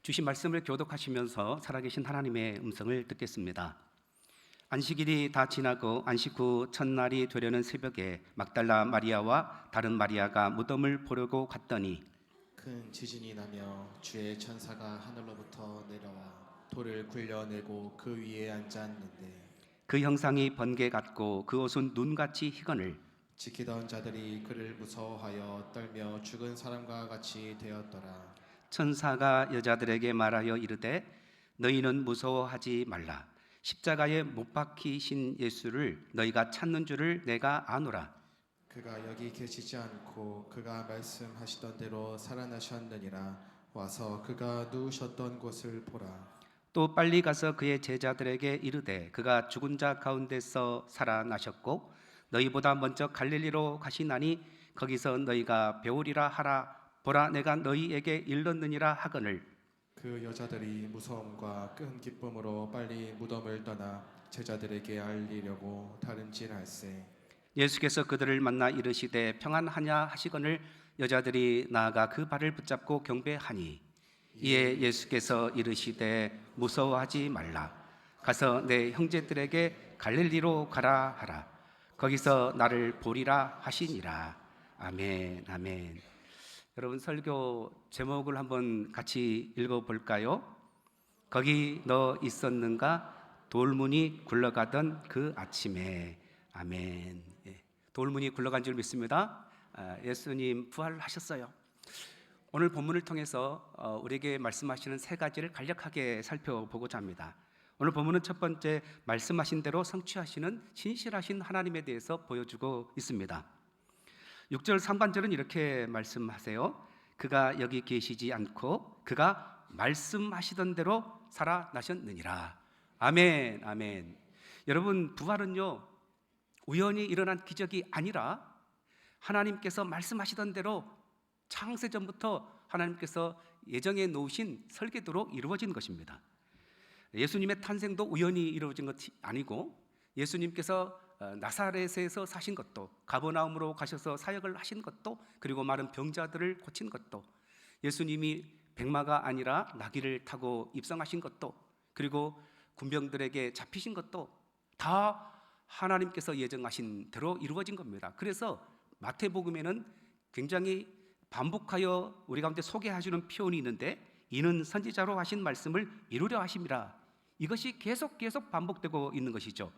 주신 말씀을 교독하시면서 살아계신 하나님의 음성을 듣겠습니다. 안식일이 다 지나고 안식 후 첫날이 되려는 새벽에 막달라 마리아와 다른 마리아가 무덤을 보려고 갔더니 큰 지진이 나며 주의 천사가 하늘로부터 내려와 돌을 굴려내고 그 위에 앉았는데 그 형상이 번개 같고 그 옷은 눈같이 희건을 지키던 자들이 그를 무서워하여 떨며 죽은 사람과 같이 되었더라. 천사가 여자들에게 말하여 이르되 너희는 무서워하지 말라. 십자가에 못 박히신 예수를 너희가 찾는 줄을 내가 아노라. 그가 여기 계시지 않고 그가 말씀하시던 대로 살아나셨느니라. 와서 그가 누우셨던 곳을 보라. 또 빨리 가서 그의 제자들에게 이르되 그가 죽은 자 가운데서 살아나셨고 너희보다 먼저 갈릴리로 가시나니 거기서 너희가 배우리라 하라. 보라, 내가 너희에게 일렀느니라 하거늘. 그 여자들이 무서움과 큰 기쁨으로 빨리 무덤을 떠나 제자들에게 알리려고 다른질할세. 예수께서 그들을 만나 이르시되 평안하냐 하시거늘. 여자들이 나아가 그 발을 붙잡고 경배하니 이에 예수께서 이르시되 무서워하지 말라. 가서 내 형제들에게 갈릴리로 가라 하라. 거기서 나를 보리라 하시니라. 아멘, 아멘. 여러분, 설교 제목을 한번 같이 읽어볼까요? 거기 너 있었는가? 돌문이 굴러가던 그 아침에. 아멘. 돌문이 굴러간 줄 믿습니다. 예수님 부활하셨어요. 오늘 본문을 통해서 우리에게 말씀하시는 세 가지를 간략하게 살펴보고자 합니다. 오늘 본문은 첫 번째, 말씀하신 대로 성취하시는 신실하신 하나님에 대해서 보여주고 있습니다. 6절 상반절은 이렇게 말씀하세요. 그가 여기 계시지 않고 그가 말씀하시던 대로 살아나셨느니라. 아멘, 아멘. 여러분, 부활은요 우연히 일어난 기적이 아니라 하나님께서 말씀하시던 대로 창세전부터 하나님께서 예정해 놓으신 설계도로 이루어진 것입니다. 예수님의 탄생도 우연히 이루어진 것이 아니고 예수님께서 나사렛에서 사신 것도, 가버나움으로 가셔서 사역을 하신 것도, 그리고 많은 병자들을 고친 것도, 예수님이 백마가 아니라 나귀를 타고 입성하신 것도, 그리고 군병들에게 잡히신 것도 다 하나님께서 예정하신 대로 이루어진 겁니다. 그래서 마태복음에는 굉장히 반복하여 우리 가운데 소개하시는 표현이 있는데 이는 선지자로 하신 말씀을 이루려 하심이라. 이것이 계속 반복되고 있는 것이죠.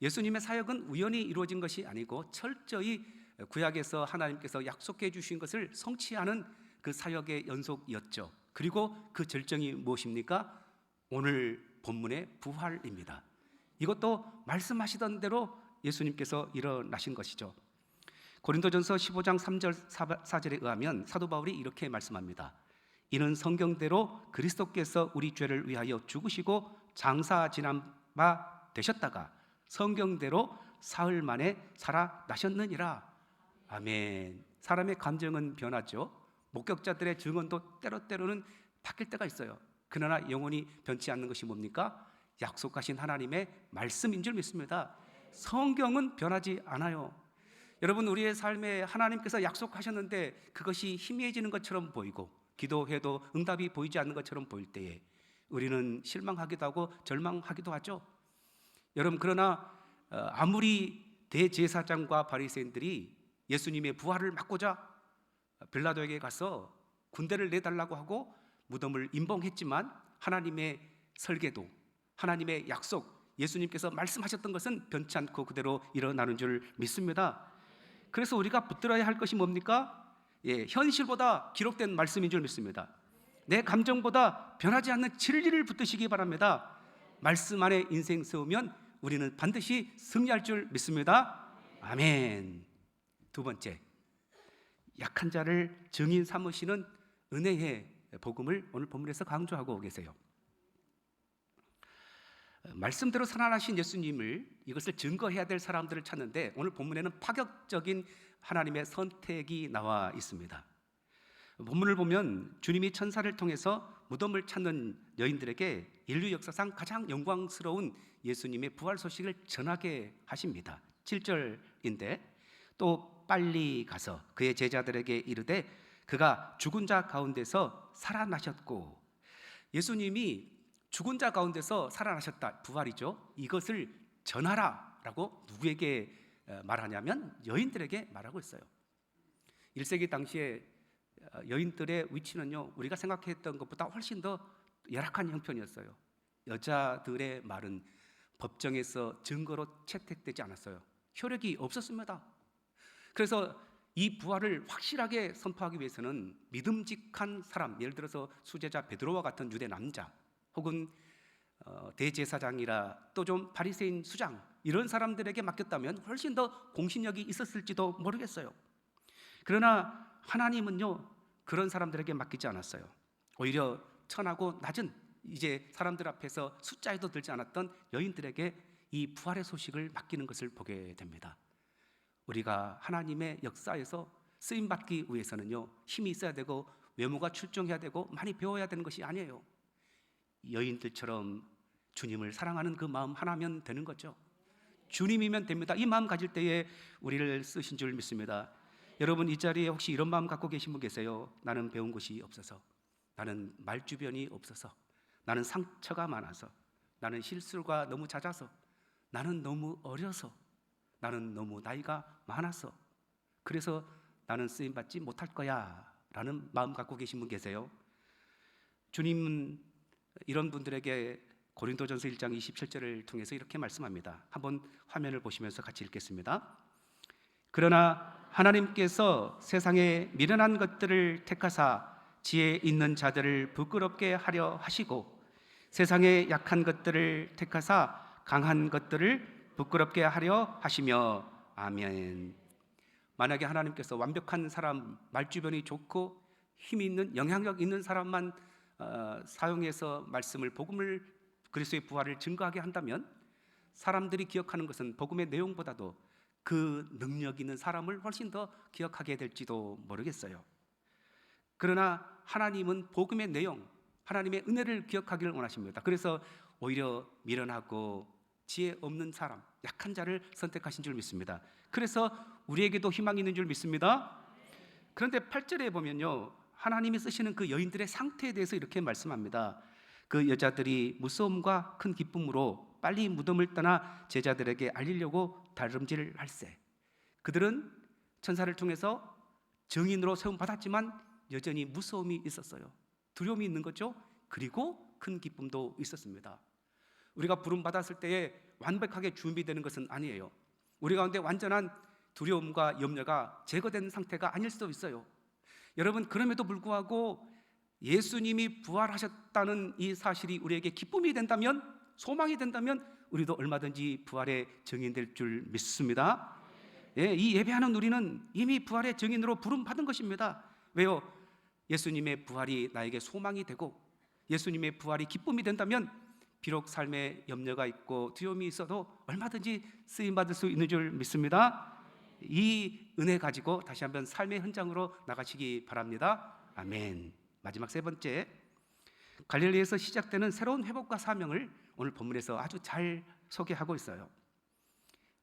예수님의 사역은 우연히 이루어진 것이 아니고 철저히 구약에서 하나님께서 약속해 주신 것을 성취하는 그 사역의 연속이었죠. 그리고 그 절정이 무엇입니까? 오늘 본문의 부활입니다. 이것도 말씀하시던 대로 예수님께서 일어나신 것이죠. 고린도전서 15장 3절 4절에 의하면 사도 바울이 이렇게 말씀합니다. 이는 성경대로 그리스도께서 우리 죄를 위하여 죽으시고 장사 지난 바 되셨다가 성경대로 사흘 만에 살아나셨느니라. 아멘. 사람의 감정은 변하죠. 목격자들의 증언도 때로는 바뀔 때가 있어요. 그러나 영원히 변치 않는 것이 뭡니까? 약속하신 하나님의 말씀인 줄 믿습니다. 성경은 변하지 않아요. 여러분, 우리의 삶에 하나님께서 약속하셨는데 그것이 희미해지는 것처럼 보이고 기도해도 응답이 보이지 않는 것처럼 보일 때에 우리는 실망하기도 하고 절망하기도 하죠. 여러분, 그러나 아무리 대제사장과 바리새인들이 예수님의 부활을 막고자 빌라도에게 가서 군대를 내달라고 하고 무덤을 임봉했지만 하나님의 설계도, 하나님의 약속, 예수님께서 말씀하셨던 것은 변치 않고 그대로 일어나는 줄 믿습니다. 그래서 우리가 붙들어야 할 것이 뭡니까? 현실보다 기록된 말씀인 줄 믿습니다. 내 감정보다 변하지 않는 진리를 붙드시기 바랍니다. 말씀 안에 인생 세우면 우리는 반드시 승리할 줄 믿습니다. 아멘. 두 번째, 약한 자를 증인 삼으시는 은혜의 복음을 오늘 본문에서 강조하고 계세요. 말씀대로 살아나신 예수님을, 이것을 증거해야 될 사람들을 찾는데 오늘 본문에는 파격적인 하나님의 선택이 나와 있습니다. 본문을 보면 주님이 천사를 통해서 무덤을 찾는 여인들에게 인류 역사상 가장 영광스러운 예수님의 부활 소식을 전하게 하십니다. 7절인데 또 빨리 가서 그의 제자들에게 이르되 그가 죽은 자 가운데서 살아나셨고, 예수님이 죽은 자 가운데서 살아나셨다, 부활이죠. 이것을 전하라라고 누구에게 말하냐면 여인들에게 말하고 있어요. 1세기 당시에 여인들의 위치는요, 우리가 생각했던 것보다 훨씬 더 열악한 형편이었어요. 여자들의 말은 법정에서 증거로 채택되지 않았어요. 효력이 없었습니다. 그래서 이 부활을 확실하게 선포하기 위해서는 믿음직한 사람, 예를 들어서 수제자 베드로와 같은 유대 남자, 혹은 대제사장이라 또 좀 바리새인 수장, 이런 사람들에게 맡겼다면 훨씬 더 공신력이 있었을지도 모르겠어요. 그러나 하나님은요, 그런 사람들에게 맡기지 않았어요. 오히려 천하고 낮은, 이제 사람들 앞에서 숫자에도 들지 않았던 여인들에게 이 부활의 소식을 맡기는 것을 보게 됩니다. 우리가 하나님의 역사에서 쓰임받기 위해서는요, 힘이 있어야 되고 외모가 출중해야 되고 많이 배워야 되는 것이 아니에요. 여인들처럼 주님을 사랑하는 그 마음 하나면 되는 거죠. 주님이면 됩니다. 이 마음 가질 때에 우리를 쓰신 줄 믿습니다. 여러분, 이 자리에 혹시 이런 마음 갖고 계신 분 계세요? 나는 배운 것이 없어서, 나는 말주변이 없어서, 나는 상처가 많아서, 나는 실수가 너무 잦아서, 나는 너무 어려서, 나는 너무 나이가 많아서, 그래서 나는 쓰임받지 못할 거야 라는 마음 갖고 계신 분 계세요? 주님은 이런 분들에게 고린도전서 1장 27절을 통해서 이렇게 말씀합니다. 한번 화면을 보시면서 같이 읽겠습니다. 그러나 하나님께서 세상에 미련한 것들을 택하사 지혜 있는 자들을 부끄럽게 하려 하시고, 세상에 약한 것들을 택하사 강한 것들을 부끄럽게 하려 하시며. 아멘. 만약에 하나님께서 완벽한 사람, 말주변이 좋고 힘이 있는, 영향력 있는 사람만 사용해서 말씀을, 복음을, 그리스도의 부활을 증거하게 한다면 사람들이 기억하는 것은 복음의 내용보다도 그 능력 있는 사람을 훨씬 더 기억하게 될지도 모르겠어요. 그러나 하나님은 복음의 내용, 하나님의 은혜를 기억하기를 원하십니다. 그래서 오히려 미련하고 지혜 없는 사람, 약한 자를 선택하신 줄 믿습니다. 그래서 우리에게도 희망이 있는 줄 믿습니다. 그런데 8절에 보면요, 하나님이 쓰시는 그 여인들의 상태에 대해서 이렇게 말씀합니다. 그 여자들이 무서움과 큰 기쁨으로 빨리 무덤을 떠나 제자들에게 알리려고 달음질할세. 그들은 천사를 통해서 증인으로 세움 받았지만 여전히 무서움이 있었어요. 두려움이 있는 거죠. 그리고 큰 기쁨도 있었습니다. 우리가 부름 받았을 때에 완벽하게 준비되는 것은 아니에요. 우리 가운데 완전한 두려움과 염려가 제거된 상태가 아닐 수도 있어요. 여러분, 그럼에도 불구하고 예수님이 부활하셨다는 이 사실이 우리에게 기쁨이 된다면, 소망이 된다면 우리도 얼마든지 부활의 증인될 줄 믿습니다. 예, 이 예배하는 우리는 이미 부활의 증인으로 부름받은 것입니다. 왜요? 예수님의 부활이 나에게 소망이 되고 예수님의 부활이 기쁨이 된다면 비록 삶에 염려가 있고 두려움이 있어도 얼마든지 쓰임받을 수 있는 줄 믿습니다. 이 은혜 가지고 다시 한번 삶의 현장으로 나가시기 바랍니다. 아멘. 마지막 세 번째, 갈릴리에서 시작되는 새로운 회복과 사명을 오늘 본문에서 아주 잘 소개하고 있어요.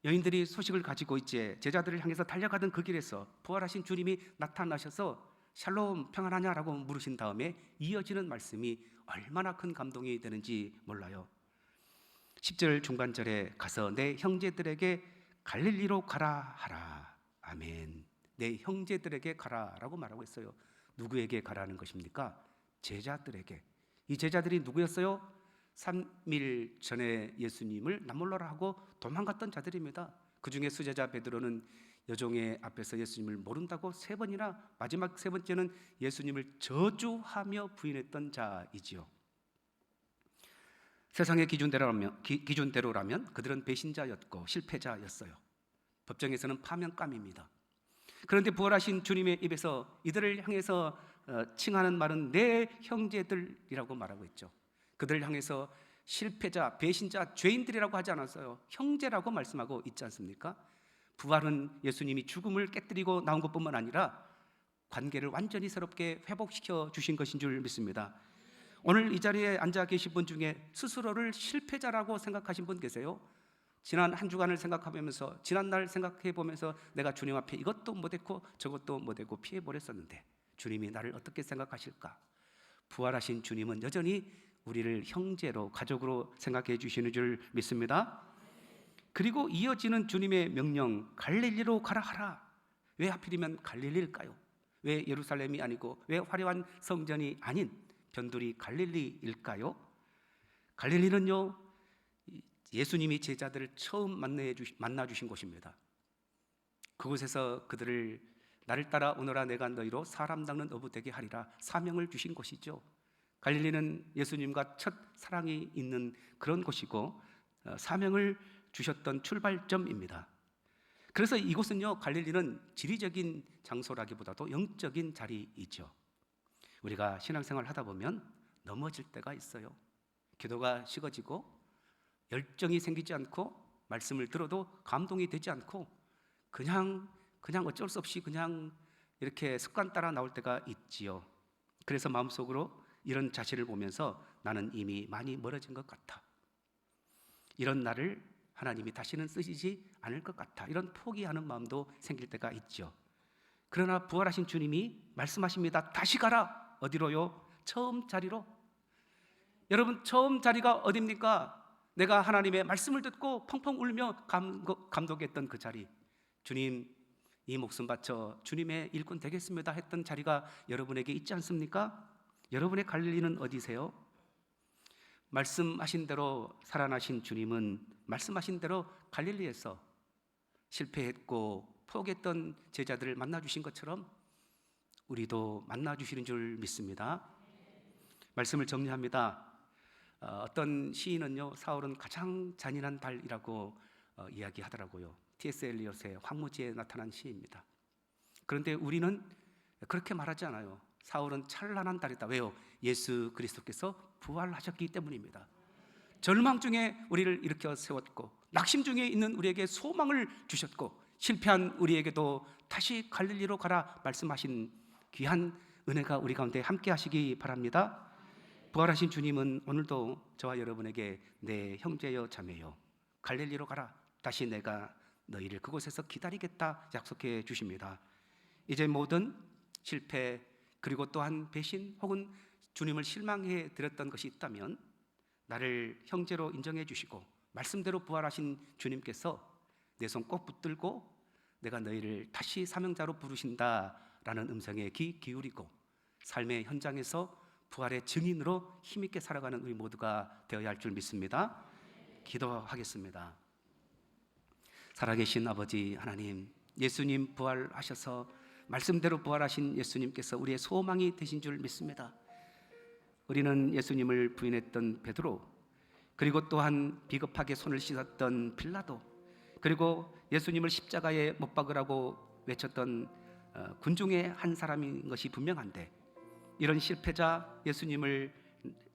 여인들이 소식을 가지고 이제 제자들을 향해서 달려가던 그 길에서 부활하신 주님이 나타나셔서 샬롬, 평안하냐라고 물으신 다음에 이어지는 말씀이 얼마나 큰 감동이 되는지 몰라요. 10절 중반절에 가서 내 형제들에게 갈릴리로 가라 하라. 아멘. 내 형제들에게 가라라고 말하고 있어요. 누구에게 가라는 것입니까? 제자들에게. 이 제자들이 누구였어요? 3일 전에 예수님을 남몰라라 하고 도망갔던 자들입니다. 그 중에 수제자 베드로는 여종의 앞에서 예수님을 모른다고 3번이나, 마지막 3번째는 예수님을 저주하며 부인했던 자이지요. 세상의 기준대로라면 그들은 배신자였고 실패자였어요. 법정에서는 파면감입니다. 그런데 부활하신 주님의 입에서 이들을 향해서 칭하는 말은 내 형제들이라고 말하고 있죠. 그들을 향해서 실패자, 배신자, 죄인들이라고 하지 않았어요. 형제라고 말씀하고 있지 않습니까? 부활은 예수님이 죽음을 깨뜨리고 나온 것뿐만 아니라 관계를 완전히 새롭게 회복시켜 주신 것인 줄 믿습니다. 오늘 이 자리에 앉아 계신 분 중에 스스로를 실패자라고 생각하신 분 계세요? 지난 한 주간을 생각하면서, 지난 날 생각해 보면서 내가 주님 앞에 이것도 못했고 저것도 못했고 피해버렸었는데 주님이 나를 어떻게 생각하실까? 부활하신 주님은 여전히 우리를 형제로 가족으로 생각해 주시는 줄 믿습니다. 그리고 이어지는 주님의 명령, 갈릴리로 가라 하라. 왜 하필이면 갈릴리일까요? 왜 예루살렘이 아니고 왜 화려한 성전이 아닌 변두리 갈릴리일까요? 갈릴리는요, 예수님이 제자들을 처음 만나 주신 곳입니다. 그곳에서 그들을 나를 따라 오너라, 내가 너희로 사람 닦는 어부 되게 하리라 사명을 주신 곳이죠. 갈릴리는 예수님과 첫 사랑이 있는 그런 곳이고 사명을 주셨던 출발점입니다. 그래서 이곳은요, 갈릴리는 지리적인 장소라기보다도 영적인 자리이죠. 우리가 신앙생활 하다 보면 넘어질 때가 있어요. 기도가 식어지고 열정이 생기지 않고 말씀을 들어도 감동이 되지 않고 그냥 어쩔 수 없이 그냥 이렇게 습관 따라 나올 때가 있지요. 그래서 마음속으로 이런 자신을 보면서 나는 이미 많이 멀어진 것 같아. 이런 나를 하나님이 다시는 쓰시지 않을 것 같아. 이런 포기하는 마음도 생길 때가 있죠. 그러나 부활하신 주님이 말씀하십니다. 다시 가라. 어디로요? 처음 자리로. 여러분, 처음 자리가 어디입니까? 내가 하나님의 말씀을 듣고 펑펑 울며 감독했던 그 자리. 주님, 이 목숨 바쳐 주님의 일꾼 되겠습니다 했던 자리가 여러분에게 있지 않습니까? 여러분의 갈릴리는 어디세요? 말씀하신 대로 살아나신 주님은 말씀하신 대로 갈릴리에서 실패했고 포기했던 제자들을 만나주신 것처럼 우리도 만나주시는 줄 믿습니다. 말씀을 정리합니다. 어떤 시인은요, 사울은 가장 잔인한 달이라고 이야기하더라고요. T.S. 엘리엇의 황무지에 나타난 시입니다. 그런데 우리는 그렇게 말하지 않아요. 사울은 찬란한 달이다. 왜요? 예수 그리스도께서 부활하셨기 때문입니다. 절망 중에 우리를 일으켜 세웠고 낙심 중에 있는 우리에게 소망을 주셨고 실패한 우리에게도 다시 갈릴리로 가라 말씀하신 귀한 은혜가 우리 가운데 함께 하시기 바랍니다. 부활하신 주님은 오늘도 저와 여러분에게 내 형제여 자매여 갈릴리로 가라, 다시 내가 너희를 그곳에서 기다리겠다 약속해 주십니다. 이제 모든 실패 그리고 또한 배신 혹은 주님을 실망해 드렸던 것이 있다면 나를 형제로 인정해 주시고 말씀대로 부활하신 주님께서 내 손 꼭 붙들고 내가 너희를 다시 사명자로 부르신다라는 음성에 귀 기울이고 삶의 현장에서 부활의 증인으로 힘있게 살아가는 우리 모두가 되어야 할 줄 믿습니다. 기도하겠습니다. 살아계신 아버지 하나님, 예수님 부활하셔서 말씀대로 부활하신 예수님께서 우리의 소망이 되신 줄 믿습니다. 우리는 예수님을 부인했던 베드로, 그리고 또한 비겁하게 손을 씻었던 빌라도, 그리고 예수님을 십자가에 못 박으라고 외쳤던 군중의 한 사람인 것이 분명한데, 이런 실패자 예수님을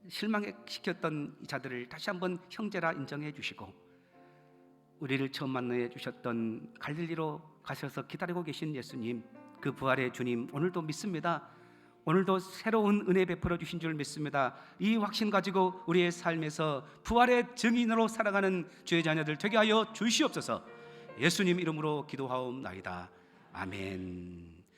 실망시켰던 자들을 다시 한번 형제라 인정해 주시고 우리를 처음 만나 주셨던 갈릴리로 가셔서 기다리고 계신 예수님, 그 부활의 주님 오늘도 믿습니다. 오늘도 새로운 은혜 베풀어 주신 줄 믿습니다. 이 확신 가지고 우리의 삶에서 부활의 증인으로 살아가는 주의 자녀들 되게 하여 주시옵소서. 예수님 이름으로 기도하옵나이다. 아멘.